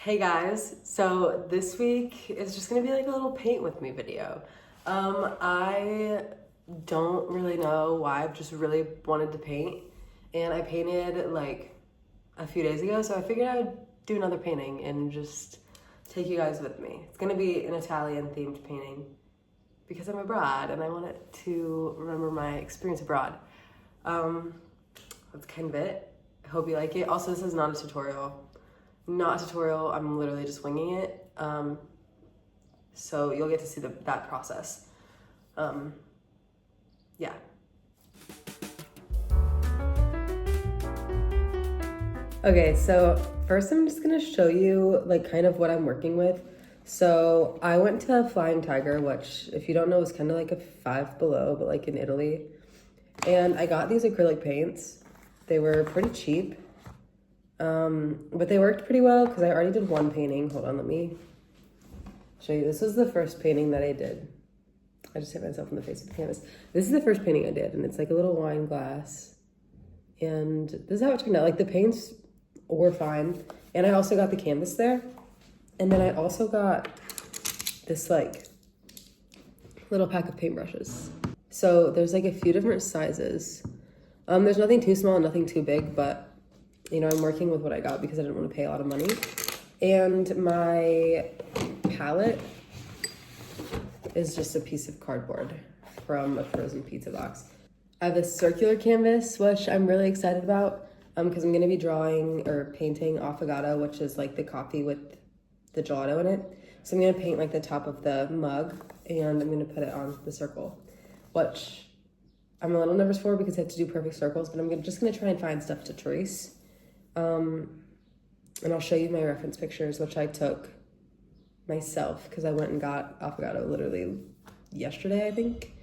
Hey guys, so this week is just gonna be like a little paint with me video. I don't really know why, I've just really wanted to paint and I painted like a few days ago, so I figured I would do another painting and just take you guys with me. It's gonna be an Italian themed painting because I'm abroad and I wanted to remember my experience abroad. That's kind of it. I hope you like it. Also, this is not a tutorial. I'm literally just winging it. So you'll get to see that process. Yeah. Okay, so first I'm just gonna show you like kind of what I'm working with. So I went to Flying Tiger, which if you don't know is kind of like a Five Below, but like in Italy. And I got these acrylic paints. They were pretty cheap. But they worked pretty well because I already did one painting. Hold on, let me show you. This was the first painting that I did. I just hit myself in the face with the canvas. This is the first painting I did, and it's like a little wine glass. And this is how it turned out. Like the paints were fine. And I also got the canvas there. And then I also got this like little pack of paintbrushes. So there's like a few different sizes. There's nothing too small and nothing too big, but you know, I'm working with what I got because I didn't want to pay a lot of money. And my palette is just a piece of cardboard from a frozen pizza box. I have this circular canvas, which I'm really excited about because I'm going to be drawing or painting affogato, which is like the coffee with the gelato in it. So I'm going to paint like the top of the mug and I'm going to put it on the circle, which I'm a little nervous for because I have to do perfect circles, but I'm just going to try and find stuff to trace. And I'll show you my reference pictures, which I took myself because I went and got affogato literally yesterday, I think.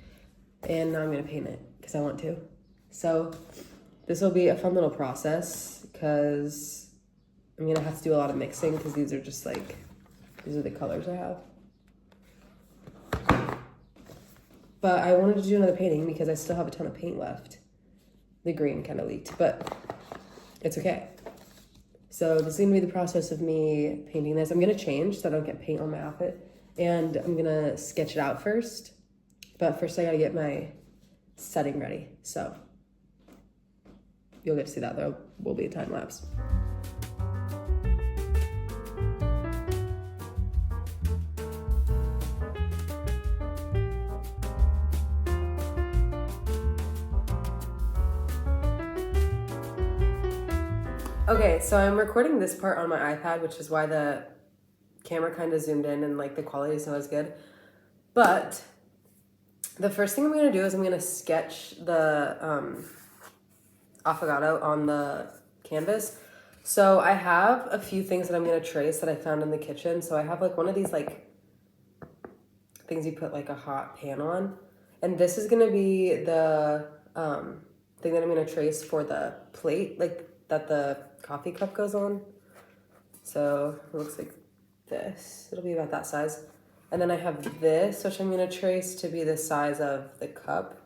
And now I'm gonna paint it because I want to. So this will be a fun little process because I'm gonna have to do a lot of mixing because these are just like, these are the colors I have. But I wanted to do another painting because I still have a ton of paint left. The green kind of leaked, but it's okay. So this is gonna be the process of me painting this. I'm gonna change so I don't get paint on my outfit. And I'm gonna sketch it out first. But first I gotta get my setting ready. So you'll get to see that. There will be a time lapse. Okay, so I'm recording this part on my iPad, which is why the camera kind of zoomed in and like the quality is not as good. But the first thing I'm gonna do is I'm gonna sketch the affogato on the canvas. So I have a few things that I'm gonna trace that I found in the kitchen. So I have like one of these like things you put like a hot pan on. And this is gonna be the thing that I'm gonna trace for the plate, like that the coffee cup goes on. So it looks like this. It'll be about that size. And then I have this, which I'm gonna trace to be the size of the cup.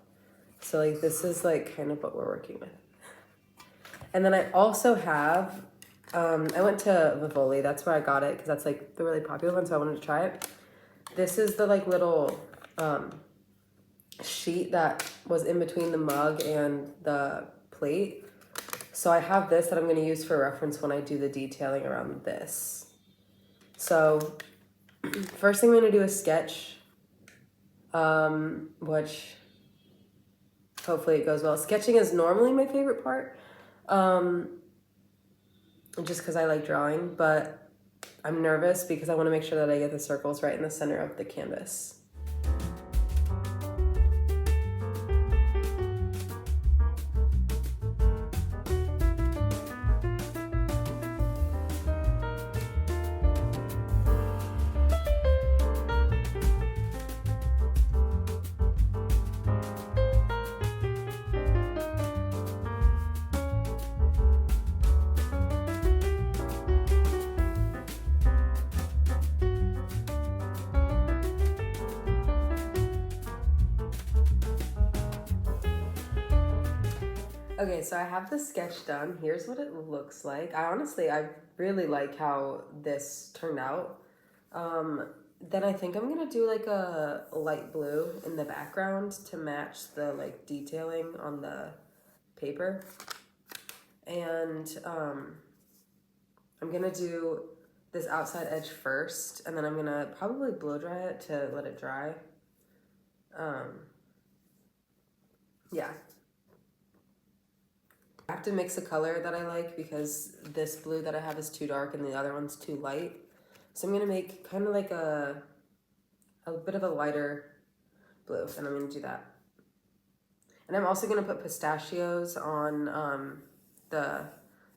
So like this is like kind of what we're working with. And then I also have, I went to Vivoli, that's where I got it because that's like the really popular one, so I wanted to try it. This is the like little sheet that was in between the mug and the plate. So I have this that I'm going to use for reference when I do the detailing around this. So first thing I'm going to do is sketch, which hopefully it goes well. Sketching is normally my favorite part, just because I like drawing, but I'm nervous because I want to make sure that I get the circles right in the center of the canvas. Okay, so I have the sketch done. Here's what it looks like. I really like how this turned out. Then I think I'm gonna do like a light blue in the background to match the like detailing on the paper. And I'm gonna do this outside edge first, and then I'm gonna probably blow dry it to let it dry. Yeah. I have to mix a color that I like because this blue that I have is too dark and the other one's too light. So I'm gonna make kind of like a bit of a lighter blue, and I'm gonna do that. And I'm also gonna put pistachios on the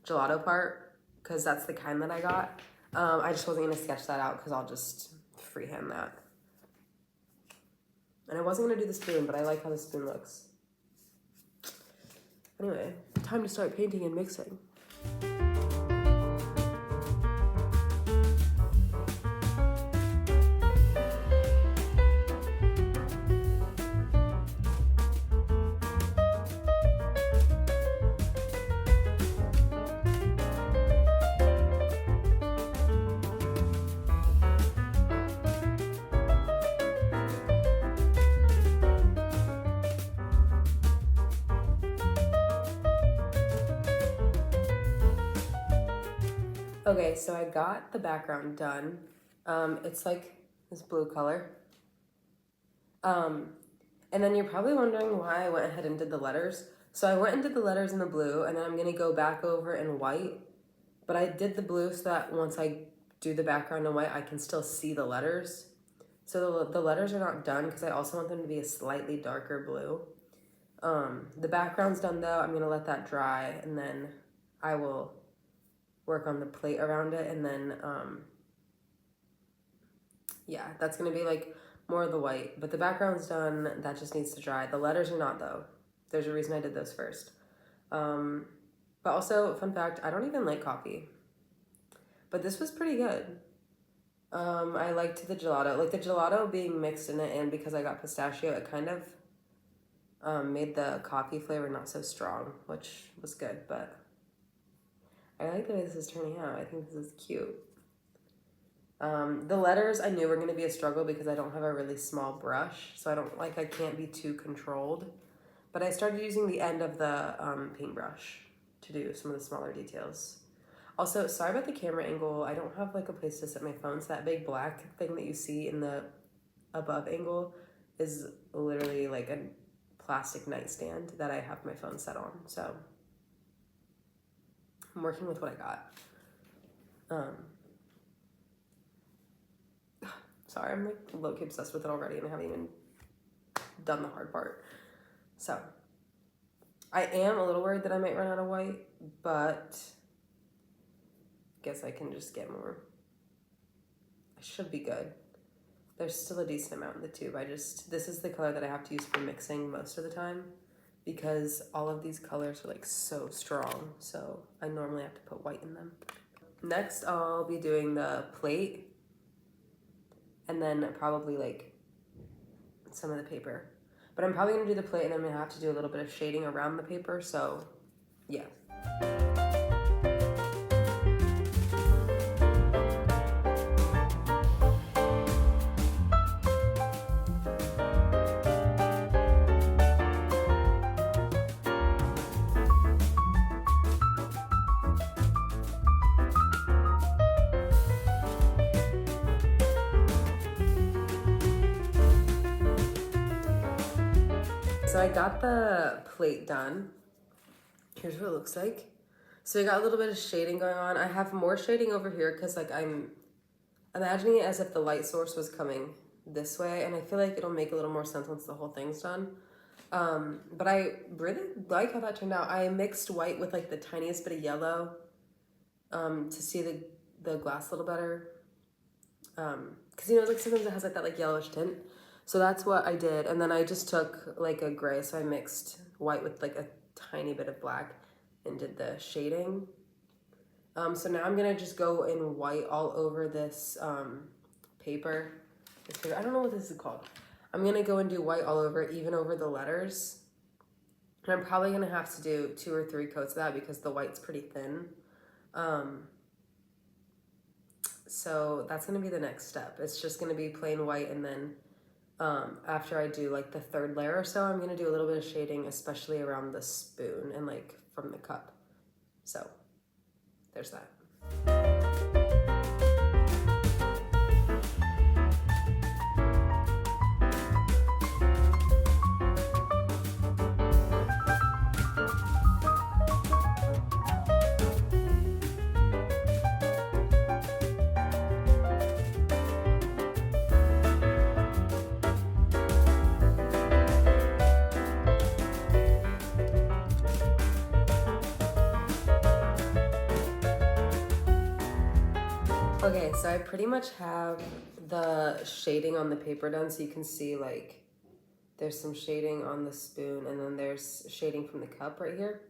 gelato part because that's the kind that I got. I just wasn't gonna sketch that out because I'll just freehand that. And I wasn't gonna do the spoon, but I like how the spoon looks. Anyway, time to start painting and mixing. Okay, so I got the background done. It's like this blue color. And then you're probably wondering why I went ahead and did the letters. So I went and did the letters in the blue, and then I'm gonna go back over in white. But I did the blue so that once I do the background in white, I can still see the letters. So the letters are not done because I also want them to be a slightly darker blue. The background's done though. I'm gonna let that dry, and then I will work on the plate around it, and then yeah, that's gonna be like more of the white, but the background's done. That just needs to dry. The letters are not though. There's a reason I did those first. But also, fun fact, I don't even like coffee, but this was pretty good. I liked the gelato, like the gelato being mixed in it, and because I got pistachio, it kind of made the coffee flavor not so strong, which was good, but I like the way this is turning out. I think this is cute. The letters I knew were going to be a struggle because I don't have a really small brush, so I can't be too controlled. But I started using the end of the paintbrush to do some of the smaller details. Also, sorry about the camera angle. I don't have like a place to set my phone, so that big black thing that you see in the above angle is literally like a plastic nightstand that I have my phone set on. So I'm working with what I got. Sorry, I'm like low-key obsessed with it already and I haven't even done the hard part. So I am a little worried that I might run out of white, but I guess I can just get more. I should be good. There's still a decent amount in the tube. This is the color that I have to use for mixing most of the time because all of these colors are like so strong. So I normally have to put white in them. Next, I'll be doing the plate and then probably like some of the paper. But I'm probably gonna do the plate and I'm gonna have to do a little bit of shading around the paper, so yeah. So I got the plate done. Here's what it looks like. So I got a little bit of shading going on. I have more shading over here because like I'm imagining it as if the light source was coming this way, and I feel like it'll make a little more sense once the whole thing's done. But I really like how that turned out. I mixed white with like the tiniest bit of yellow to see the glass a little better. Because you know, like sometimes it has like that like yellowish tint. So that's what I did. And then I just took like a gray, so I mixed white with like a tiny bit of black and did the shading. So now I'm gonna just go in white all over this paper. I don't know what this is called. I'm gonna go and do white all over, even over the letters. And I'm probably gonna have to do 2 or 3 coats of that because the white's pretty thin. So that's gonna be the next step. It's just gonna be plain white, and then after I do like the 3rd layer or so, I'm gonna do a little bit of shading, especially around the spoon and like from the cup. So there's that. Okay, so I pretty much have the shading on the paper done, so you can see like there's some shading on the spoon and then there's shading from the cup right here.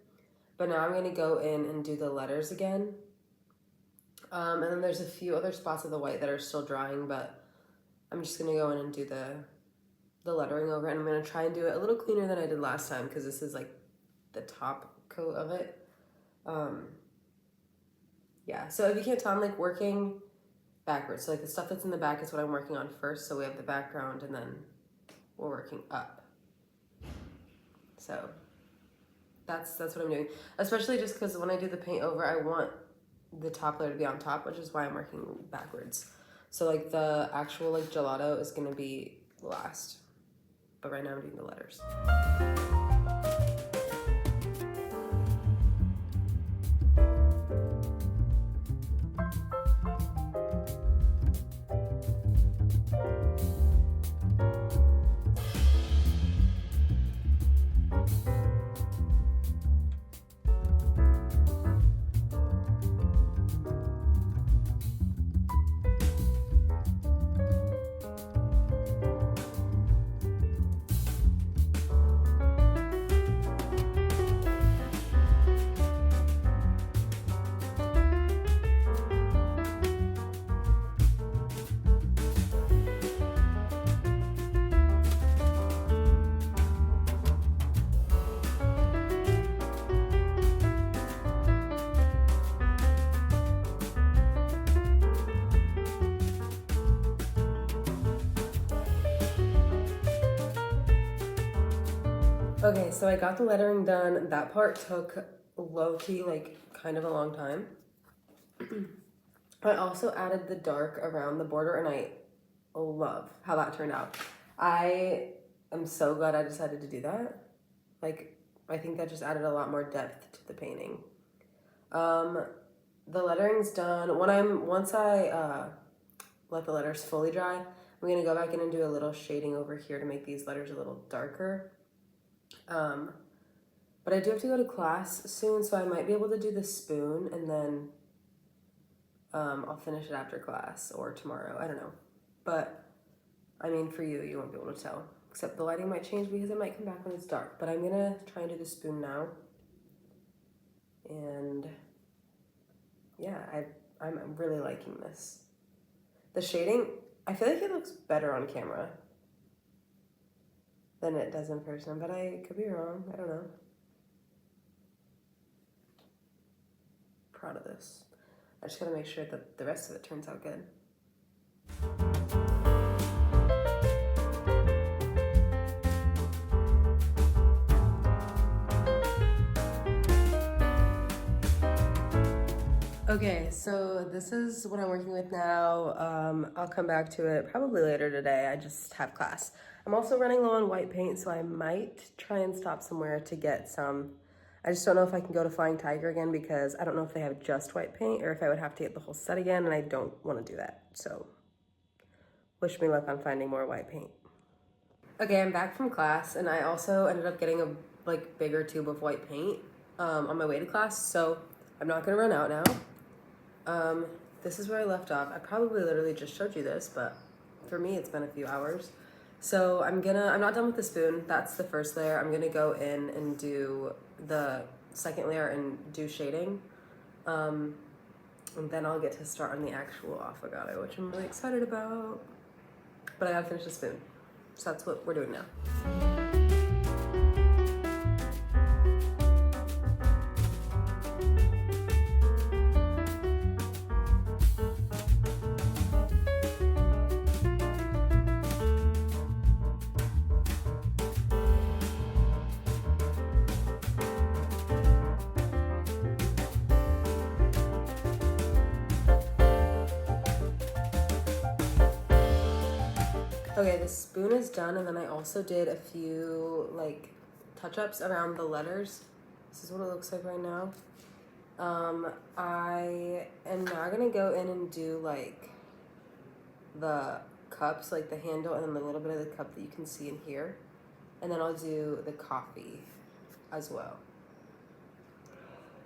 But now I'm gonna go in and do the letters again. And then there's a few other spots of the white that are still drying, but I'm just gonna go in and do the lettering over it. And I'm gonna try and do it a little cleaner than I did last time because this is like the top coat of it. Yeah, so if you can't tell, I'm like working backwards. So like the stuff that's in the back is what I'm working on first. So we have the background and then we're working up. So that's what I'm doing. Especially just because when I do the paint over, I want the top layer to be on top, which is why I'm working backwards. So like the actual like gelato is gonna be last. But right now I'm doing the letters. Okay, so I got the lettering done. That part took low-key, like, kind of a long time. I also added the dark around the border, and I love how that turned out. I am so glad I decided to do that. Like, I think that just added a lot more depth to the painting. The lettering's done. Once I let the letters fully dry, I'm gonna go back in and do a little shading over here to make these letters a little darker. But I do have to go to class soon, so I might be able to do the spoon and then I'll finish it after class or tomorrow. I don't know. But I mean, for you, you won't be able to tell. Except the lighting might change because it might come back when it's dark. But I'm gonna try and do the spoon now. And yeah, I'm really liking this. The shading, I feel like it looks better on camera than it does in person, but I could be wrong. I don't know. Proud of this. I just gotta make sure that the rest of it turns out good. Okay, so this is what I'm working with now. I'll come back to it probably later today. I just have class. I'm also running low on white paint, so I might try and stop somewhere to get some. I just don't know if I can go to Flying Tiger again because I don't know if they have just white paint or if I would have to get the whole set again, and I don't want to do that. So wish me luck on finding more white paint. Okay, I'm back from class, and I also ended up getting a bigger tube of white paint on my way to class, so I'm not gonna run out now. This is where I left off. I probably literally just showed you this, but for me, it's been a few hours. So I'm not done with the spoon. That's the first layer. I'm gonna go in and do the second layer and do shading. And then I'll get to start on the actual affogato, which I'm really excited about. But I gotta finish the spoon. So that's what we're doing now. Okay, the spoon is done, and then I also did a few like touch-ups around the letters. This is what it looks like right now. I am now gonna go in and do like the cups, like the handle, and then the little bit of the cup that you can see in here. And then I'll do the coffee as well.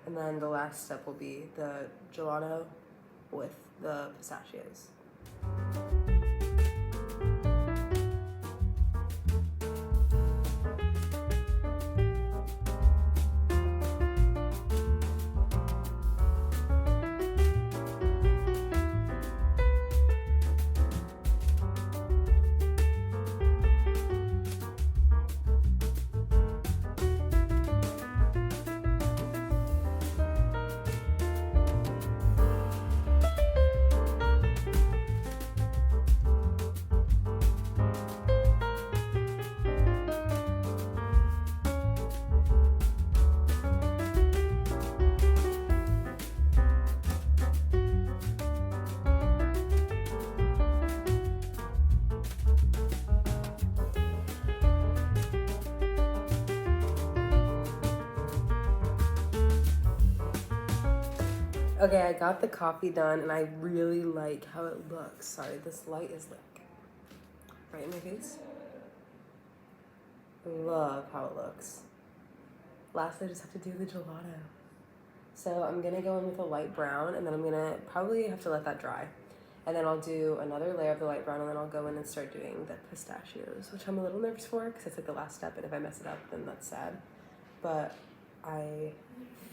And then the last step will be the gelato with the pistachios. Okay, I got the coffee done and I really like how it looks. Sorry, this light is like right in my face. Love how it looks. Lastly, I just have to do the gelato. So I'm gonna go in with a light brown, and then I'm gonna probably have to let that dry. And then I'll do another layer of the light brown, and then I'll go in and start doing the pistachios, which I'm a little nervous for because it's like the last step, and if I mess it up, then that's sad. But I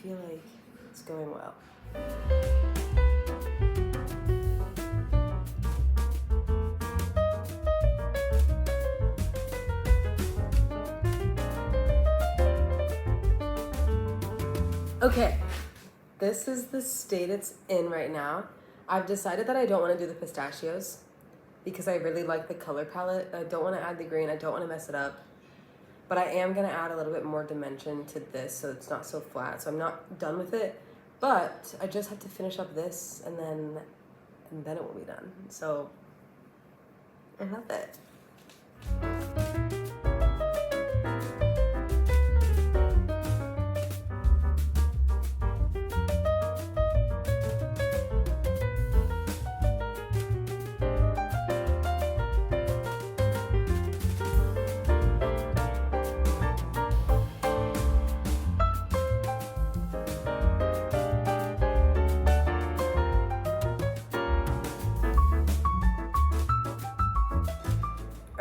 feel like it's going well. Okay, this is the state it's in right now. I've decided that I don't want to do the pistachios because I really like the color palette. I don't want to add the green. I don't want to mess it up. But I am going to add a little bit more dimension to this so it's not so flat. So I'm not done with it. But I just have to finish up this and then it will be done. So I love it.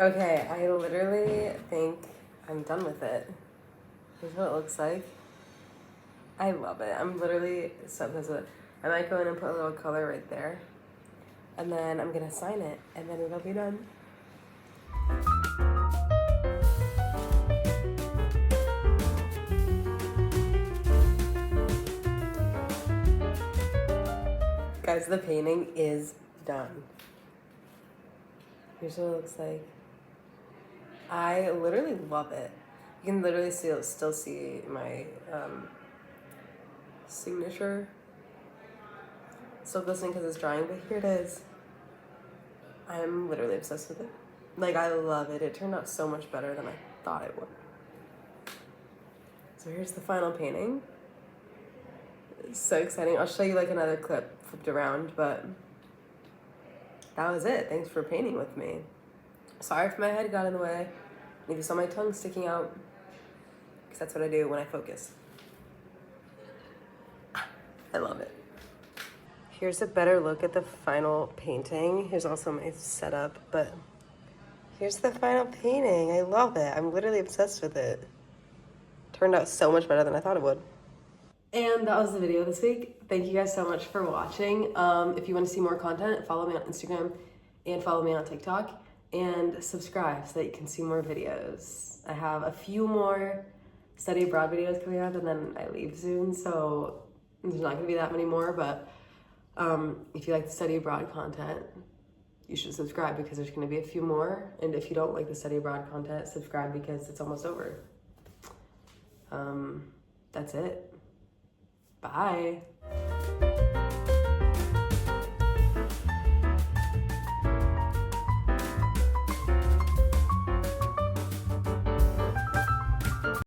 Okay, I literally think I'm done with it. Here's what it looks like. I love it. I'm literally so obsessed with it. I might go in and put a little color right there. And then I'm gonna sign it, and then it'll be done. Guys, the painting is done. Here's what it looks like. I literally love it. You can literally still see my signature. Still glistening because it's drying, but here it is. I'm literally obsessed with it. Like, I love it. It turned out so much better than I thought it would. So here's the final painting. It's so exciting. I'll show you like another clip flipped around, but that was it. Thanks for painting with me. Sorry if my head got in the way. If you saw my tongue sticking out, because that's what I do when I focus. I love it. Here's a better look at the final painting. Here's also my setup, but here's the final painting. I love it. I'm literally obsessed with it. Turned out so much better than I thought it would. And that was the video this week. Thank you guys so much for watching. If you want to see more content, follow me on Instagram and follow me on TikTok and subscribe so that you can see more videos. I have a few more study abroad videos coming up and then I leave soon, so there's not gonna be that many more, but if you like the study abroad content, you should subscribe because there's gonna be a few more. And if you don't like the study abroad content, subscribe because it's almost over. That's it. Bye.